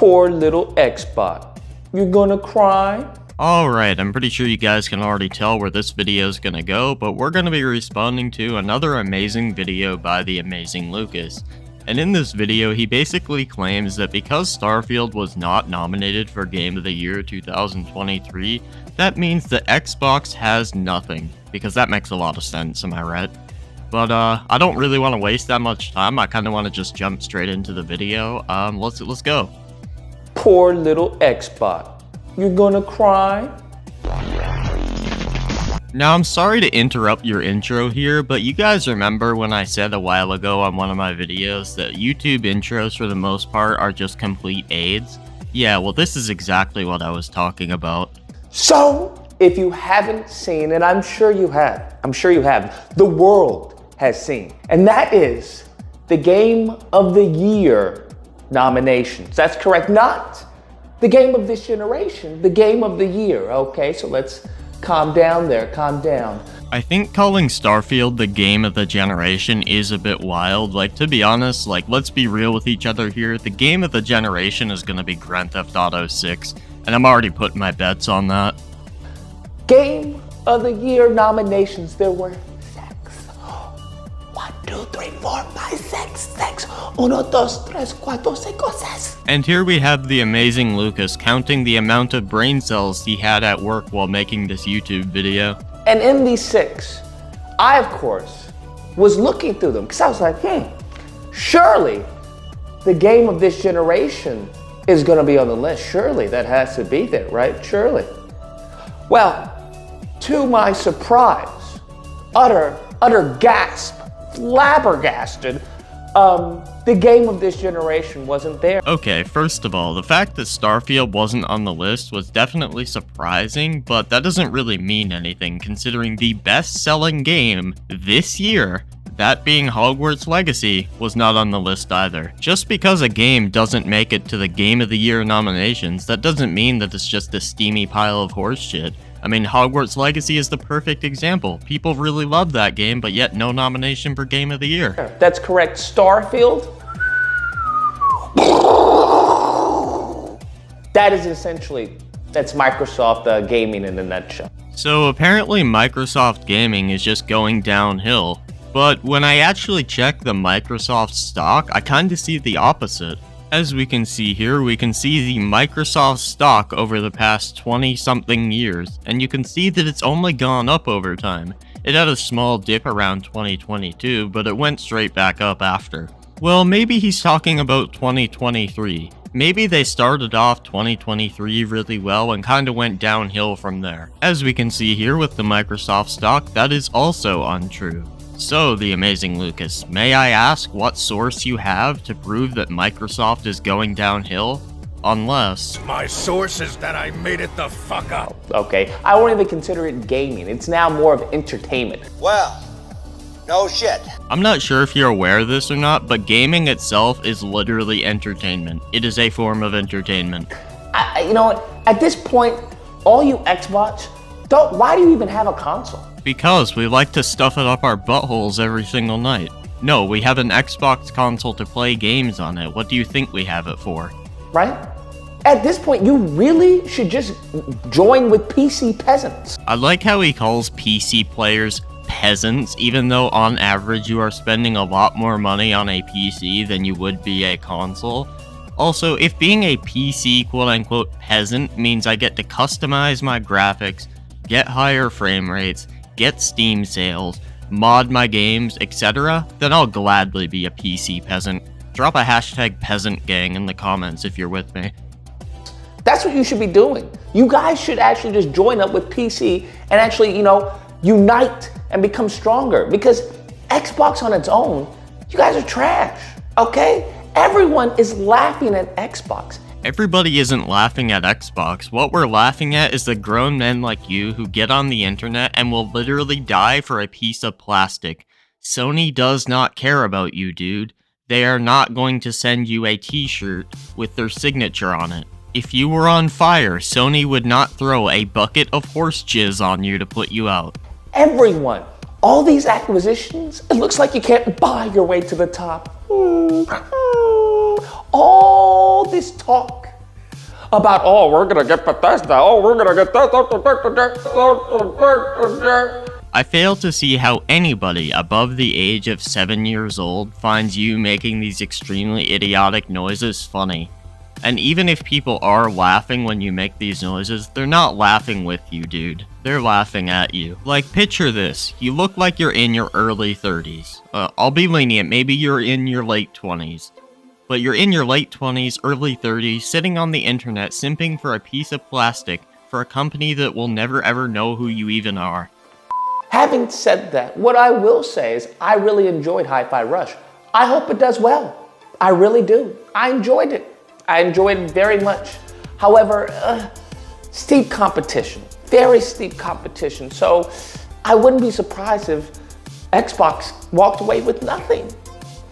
Poor little Xbot. You gonna cry? Alright, I'm pretty sure you guys can already tell where this video is gonna go, but we're gonna be responding to another amazing video by TheAmazingLucas. And in this video, he basically claims that because Starfield was not nominated for Game of the Year 2023, that means the Xbox has nothing. Because that makes a lot of sense, am I right? But I don't really want to waste that much time. I kind of want to just jump straight into the video. Let's go. Poor little Xbot. You gonna cry? Now, I'm sorry to interrupt your intro here, but you guys remember when I said a while ago on one of my videos that YouTube intros for the most part are just complete aids? Yeah, well, this is exactly what I was talking about. So, if you haven't seen, and I'm sure you have, the world has seen, and that is the Game of the Year nominations. That's correct, not the Game of this generation, the Game of the Year, okay? So let's calm down there, calm down. I think calling Starfield the Game of the Generation is a bit wild. Like, to be honest, like, let's be real with each other here. The Game of the Generation is gonna be Grand Theft Auto 6, and I'm already putting my bets on that. Game of the Year nominations, there were 6. 1, 2, 3, 4, 5, 6. 1, 2, 3, 4, 5, 6. And here we have TheAmazingLucas counting the amount of brain cells he had at work while making this YouTube video. And in these 6, I, of course, was looking through them because I was like, surely the Game of this generation is going to be on the list. Surely that has to be there, right? Surely. Well, to my surprise, utter gasp, flabbergasted, the Game of this generation wasn't there. Okay, first of all, the fact that Starfield wasn't on the list was definitely surprising, but that doesn't really mean anything considering the best-selling game this year, that being Hogwarts Legacy, was not on the list either. Just because a game doesn't make it to the Game of the Year nominations, that doesn't mean that it's just a steamy pile of horse shit. I mean, Hogwarts Legacy is the perfect example. People really love that game, but yet no nomination for Game of the Year. That's correct. Starfield, that is essentially, that's Microsoft gaming in a nutshell. So apparently Microsoft gaming is just going downhill. But when I actually check the Microsoft stock, I kinda see the opposite. As we can see here, we can see the Microsoft stock over the past 20-something years, and you can see that it's only gone up over time. It had a small dip around 2022, but it went straight back up after. Well, maybe he's talking about 2023. Maybe they started off 2023 really well and kinda went downhill from there. As we can see here with the Microsoft stock, that is also untrue. So, TheAmazingLucas, may I ask what source you have to prove that Microsoft is going downhill? Unless... My source is that I made it the fuck up. Okay, I won't even consider it gaming. It's now more of entertainment. Well, no shit. I'm not sure if you're aware of this or not, but gaming itself is literally entertainment. It is a form of entertainment. You know what? At this point, all you Xbox, why do you even have a console? Because we like to stuff it up our buttholes every single night. No, we have an Xbox console to play games on it. What do you think we have it for? Right? At this point, you really should just join with PC peasants. I like how he calls PC players peasants, even though on average you are spending a lot more money on a PC than you would be a console. Also, if being a PC quote-unquote peasant means I get to customize my graphics, get higher frame rates, get Steam sales, mod my games, etc., then I'll gladly be a PC peasant. Drop a hashtag peasant gang in the comments if you're with me. That's what you should be doing. You guys should actually just join up with PC and actually, unite and become stronger. Because Xbox on its own, you guys are trash, okay? Everyone is laughing at Xbox. Everybody isn't laughing at Xbox. What we're laughing at is the grown men like you who get on the internet and will literally die for a piece of plastic. Sony does not care about you, dude. They are not going to send you a t-shirt with their signature on it. If you were on fire, Sony would not throw a bucket of horse jizz on you to put you out. Everyone, all these acquisitions, it looks like you can't buy your way to the top. All this talk about, oh, we're gonna get Bethesda, oh, we're gonna get this. I fail to see how anybody above the age of 7 years old finds you making these extremely idiotic noises funny. And even if people are laughing when you make these noises, they're not laughing with you, dude. They're laughing at you. Like, picture this. You look like you're in your early 30s. I'll be lenient, maybe you're in your late 20s. But you're in your late 20s, early 30s, sitting on the internet simping for a piece of plastic for a company that will never ever know who you even are. Having said that, what I will say is I really enjoyed Hi-Fi Rush. I hope it does well. I really do. I enjoyed it. I enjoyed it very much. However, steep competition, very steep competition. So I wouldn't be surprised if Xbox walked away with nothing.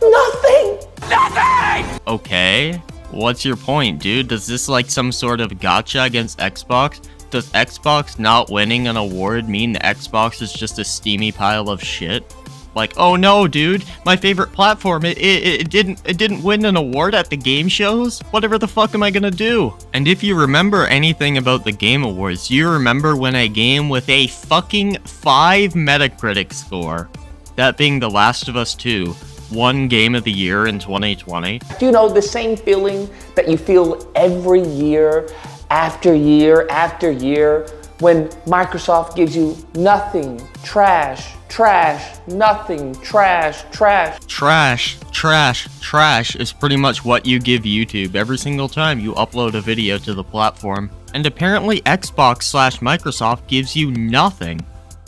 Nothing! Nothing! Okay, what's your point, dude? Does this like some sort of gotcha against Xbox? Does Xbox not winning an award mean the Xbox is just a steamy pile of shit? Like, oh no, dude, my favorite platform, it didn't win an award at the game shows? Whatever the fuck am I gonna do? And if you remember anything about the Game Awards, you remember when a game with a fucking 5 Metacritic score, that being The Last of Us 2, won Game of the Year in 2020? Do you know the same feeling that you feel every year after year after year when Microsoft gives you nothing, trash, trash, nothing, trash, trash? Trash is pretty much what you give YouTube every single time you upload a video to the platform. And apparently Xbox/Microsoft gives you nothing.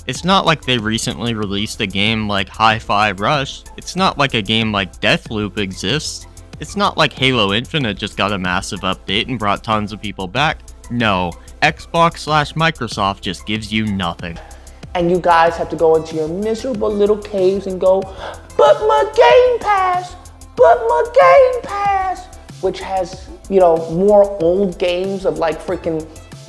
It's not like they recently released a game like Hi-Fi Rush. It's not like a game like Deathloop exists. It's not like Halo Infinite just got a massive update and brought tons of people back. No, Xbox/Microsoft just gives you nothing. And you guys have to go into your miserable little caves and go, but my Game Pass, which has, you know, more old games of like freaking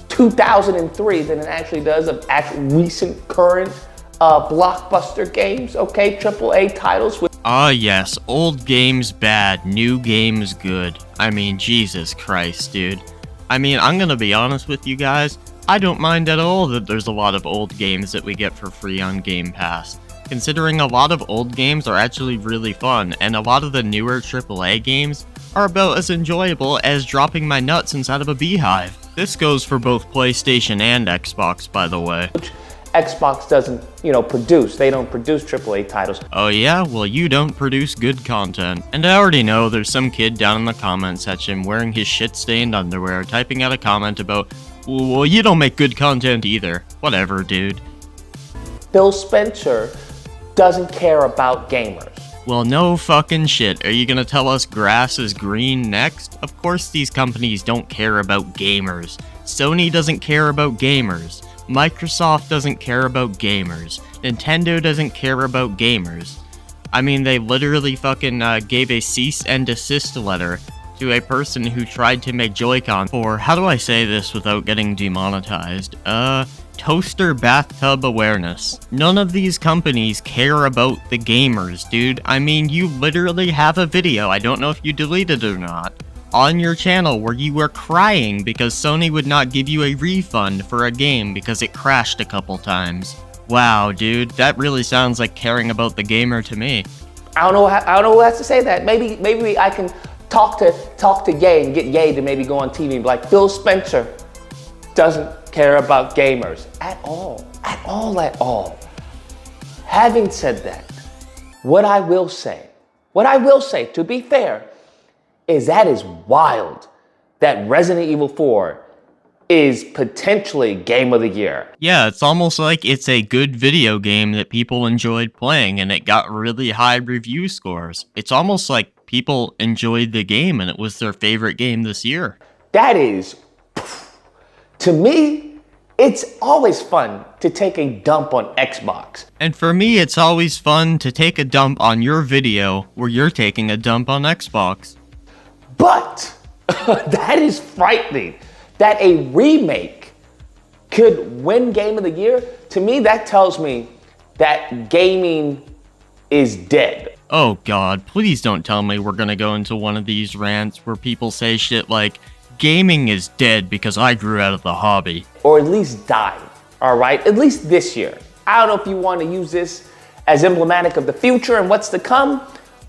2003 than it actually does of actual recent current blockbuster games, okay, AAA titles. Ah yes, old games bad, new games good. I mean, Jesus Christ, dude. I mean, I'm gonna be honest with you guys, I don't mind at all that there's a lot of old games that we get for free on Game Pass, considering a lot of old games are actually really fun, and a lot of the newer AAA games are about as enjoyable as dropping my nuts inside of a beehive. This goes for both PlayStation and Xbox, by the way. Xbox doesn't, you know, produce. They don't produce AAA titles. Oh yeah? Well, you don't produce good content. And I already know there's some kid down in the comment section wearing his shit-stained underwear typing out a comment about, well, you don't make good content either. Whatever, dude. Phil Spencer doesn't care about gamers. Well, no fucking shit. Are you gonna tell us grass is green next? Of course these companies don't care about gamers. Sony doesn't care about gamers. Microsoft doesn't care about gamers. Nintendo doesn't care about gamers. I mean, they literally fucking gave a cease and desist letter to a person who tried to make Joy-Con for, how do I say this without getting demonetized? Toaster bathtub awareness. None of these companies care about the gamers, dude. I mean, you literally have a video, I don't know if you deleted it or not, on your channel where you were crying because Sony would not give you a refund for a game because it crashed a couple times. Wow, dude, that really sounds like caring about the gamer to me. I don't know who has to say that. Maybe I can talk to Ye and get Ye to maybe go on TV and be like, Phil Spencer doesn't care about gamers at all. Having said that, what I will say, to be fair, is that is wild that Resident Evil 4 is potentially Game of the Year. Yeah, it's almost like it's a good video game that people enjoyed playing and it got really high review scores. It's almost like people enjoyed the game and it was their favorite game this year. That is, to me, it's always fun to take a dump on Xbox. And for me, it's always fun to take a dump on your video where you're taking a dump on Xbox. But that is frightening that a remake could win Game of the Year. To me, that tells me that gaming is dead. Oh god, please don't tell me we're gonna go into one of these rants where people say shit like, Gaming is dead because I grew out of the hobby. Or at least died, all right? At least this year. I don't know if you want to use this as emblematic of the future and what's to come,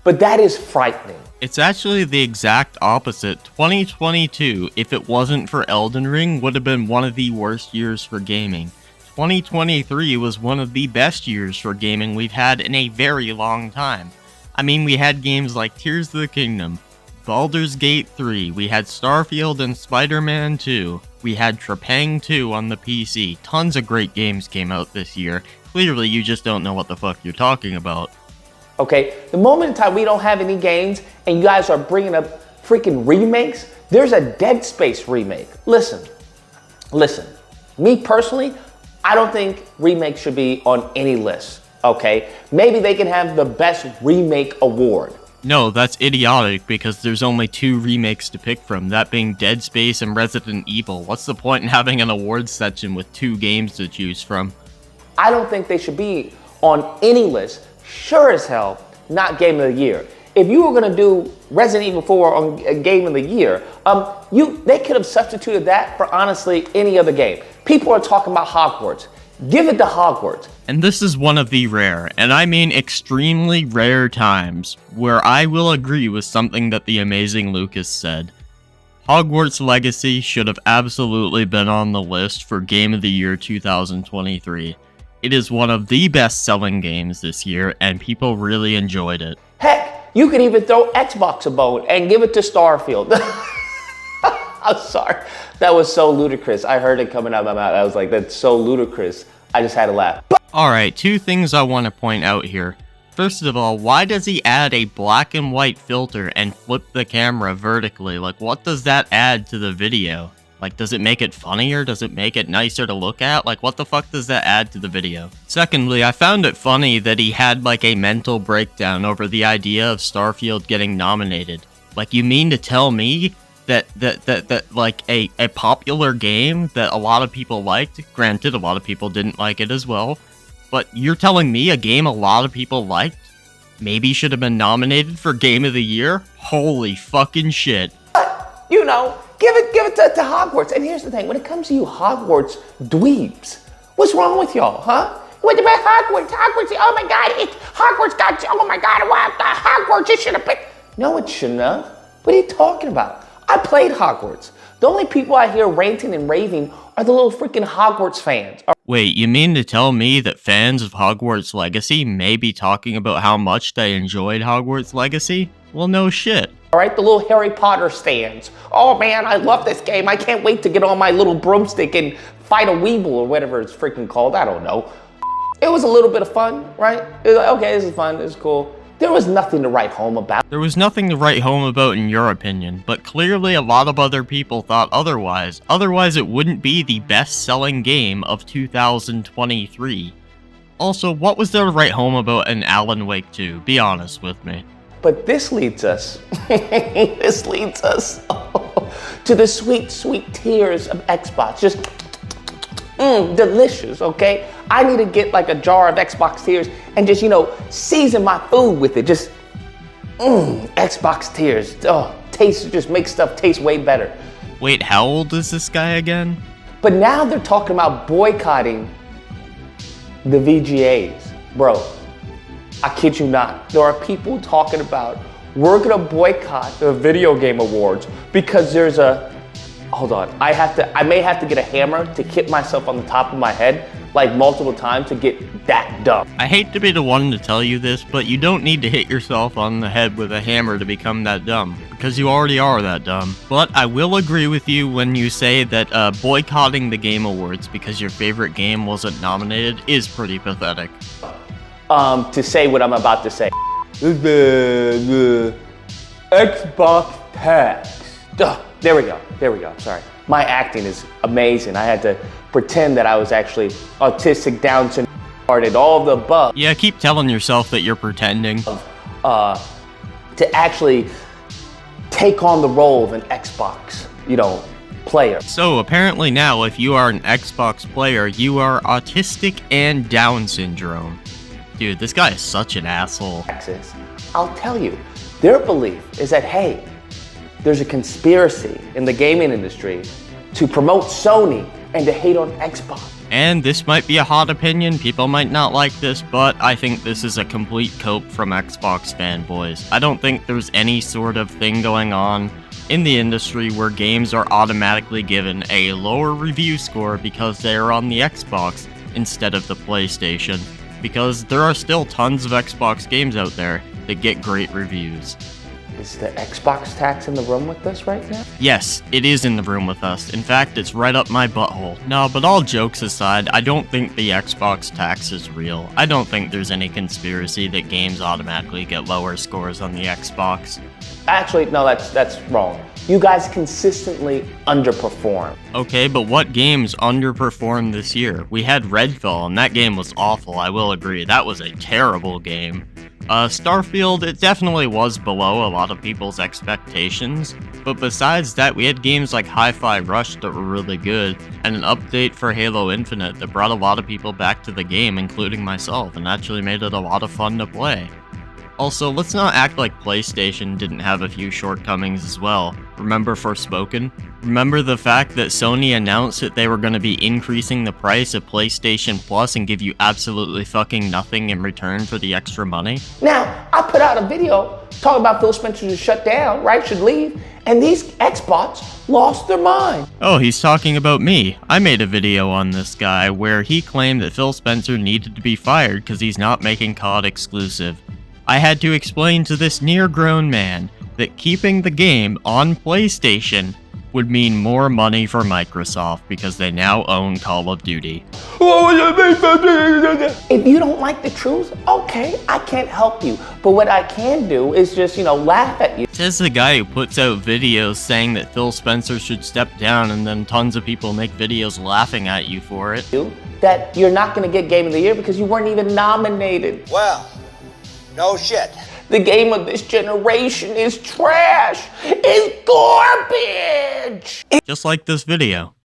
but that is frightening. It's actually the exact opposite. 2022, if it wasn't for Elden Ring, would have been one of the worst years for gaming. 2023 was one of the best years for gaming we've had in a very long time. I mean, we had games like Tears of the Kingdom, Baldur's Gate 3, we had Starfield and Spider-Man 2, we had Trepang 2 on the PC. Tons of great games came out this year. Clearly, you just don't know what the fuck you're talking about. Okay, the moment in time we don't have any games and you guys are bringing up freaking remakes, there's a Dead Space remake. Listen, me personally, I don't think remakes should be on any list, okay? Maybe they can have the best remake award. No, that's idiotic because there's only 2 remakes to pick from, that being Dead Space and Resident Evil. What's the point in having an awards section with 2 games to choose from? I don't think they should be on any list. Sure as hell, not Game of the Year. If you were gonna do Resident Evil 4 on Game of the Year, they could have substituted that for honestly any other game. People are talking about Hogwarts. Give it to Hogwarts. And this is one of the rare, and I mean extremely rare times, where I will agree with something that TheAmazingLucas said. Hogwarts Legacy should have absolutely been on the list for Game of the Year 2023. It is one of the best-selling games this year, and people really enjoyed it. Heck, you could even throw Xbox a bone and give it to Starfield. I'm sorry. That was so ludicrous. I heard it coming out of my mouth. I was like, that's so ludicrous. I just had to laugh. Alright, 2 things I want to point out here. First of all, why does he add a black and white filter and flip the camera vertically? Like, what does that add to the video? Like, does it make it funnier? Does it make it nicer to look at? Like, what the fuck does that add to the video? Secondly, I found it funny that he had, like, a mental breakdown over the idea of Starfield getting nominated. Like, you mean to tell me that like, a popular game that a lot of people liked, granted, a lot of people didn't like it as well, but you're telling me a game a lot of people liked maybe should have been nominated for Game of the Year? Holy fucking shit. But, you know, give it to Hogwarts. And here's the thing, when it comes to you Hogwarts dweebs, what's wrong with y'all, huh? What about Hogwarts? Oh my God, Hogwarts got, oh my God, Hogwarts, it should have been. No, it shouldn't have. What are you talking about? I played Hogwarts. The only people I hear ranting and raving are the little freaking Hogwarts fans. Wait, you mean to tell me that fans of Hogwarts Legacy may be talking about how much they enjoyed Hogwarts Legacy? Well, no shit. All right, the little Harry Potter stands. Oh man, I love this game. I can't wait to get on my little broomstick and fight a Weeble or whatever it's freaking called. I don't know. It was a little bit of fun, right? It was like, okay, this is fun, this is cool. There was nothing to write home about. There was nothing to write home about in your opinion, but clearly a lot of other people thought otherwise. Otherwise it wouldn't be the best-selling game of 2023. Also, what was there to write home about in Alan Wake 2? Be honest with me. But this leads us, to the sweet, sweet tears of Xbox. Just, delicious, okay? I need to get like a jar of Xbox tears and just, you know, season my food with it. Just, Xbox tears. Oh, taste, just make stuff taste way better. Wait, how old is this guy again? But now they're talking about boycotting the VGAs. Bro, I kid you not. There are people talking about, we're gonna boycott the video game awards because there's a, hold on, I may have to get a hammer to hit myself on the top of my head like multiple times to get that dumb. I hate to be the one to tell you this, but you don't need to hit yourself on the head with a hammer to become that dumb, because you already are that dumb. But I will agree with you when you say that boycotting the Game Awards because your favorite game wasn't nominated is pretty pathetic. To say what I'm about to say. The Xbox tax. There we go, I'm sorry. My acting is amazing. I had to pretend that I was actually autistic, Down syndrome, and all of the above. Yeah, keep telling yourself that you're pretending. To actually take on the role of an Xbox, player. So apparently now, if you are an Xbox player, you are autistic and Down syndrome. Dude, this guy is such an asshole. I'll tell you, their belief is that, hey, there's a conspiracy in the gaming industry to promote Sony and to hate on Xbox. And this might be a hot opinion, people might not like this, but I think this is a complete cope from Xbox fanboys. I don't think there's any sort of thing going on in the industry where games are automatically given a lower review score because they are on the Xbox instead of the PlayStation, because there are still tons of Xbox games out there that get great reviews. Is the Xbox tax in the room with us right now? Yes, it is in the room with us. In fact, it's right up my butthole. No, but all jokes aside, I don't think the Xbox tax is real. I don't think there's any conspiracy that games automatically get lower scores on the Xbox. Actually, no, that's wrong. You guys consistently underperform. Okay, but what games underperformed this year? We had Redfall, and that game was awful, I will agree. That was a terrible game. Starfield, it definitely was below a lot of people's expectations, but besides that, we had games like Hi-Fi Rush that were really good, and an update for Halo Infinite that brought a lot of people back to the game, including myself, and actually made it a lot of fun to play. Also, let's not act like PlayStation didn't have a few shortcomings as well. Remember Forspoken? Remember the fact that Sony announced that they were going to be increasing the price of PlayStation Plus and give you absolutely fucking nothing in return for the extra money? Now, I put out a video talking about Phil Spencer should shut down, right, should leave, and these Xbots lost their mind. Oh, he's talking about me. I made a video on this guy where he claimed that Phil Spencer needed to be fired because he's not making COD exclusive. I had to explain to this near-grown man that keeping the game on PlayStation would mean more money for Microsoft because they now own Call of Duty. If you don't like the truth, okay, I can't help you. But what I can do is just, laugh at you. Says the guy who puts out videos saying that Phil Spencer should step down and then tons of people make videos laughing at you for it. That you're not going to get Game of the Year because you weren't even nominated. Well, no shit. The game of this generation is trash. It's garbage. Just like this video.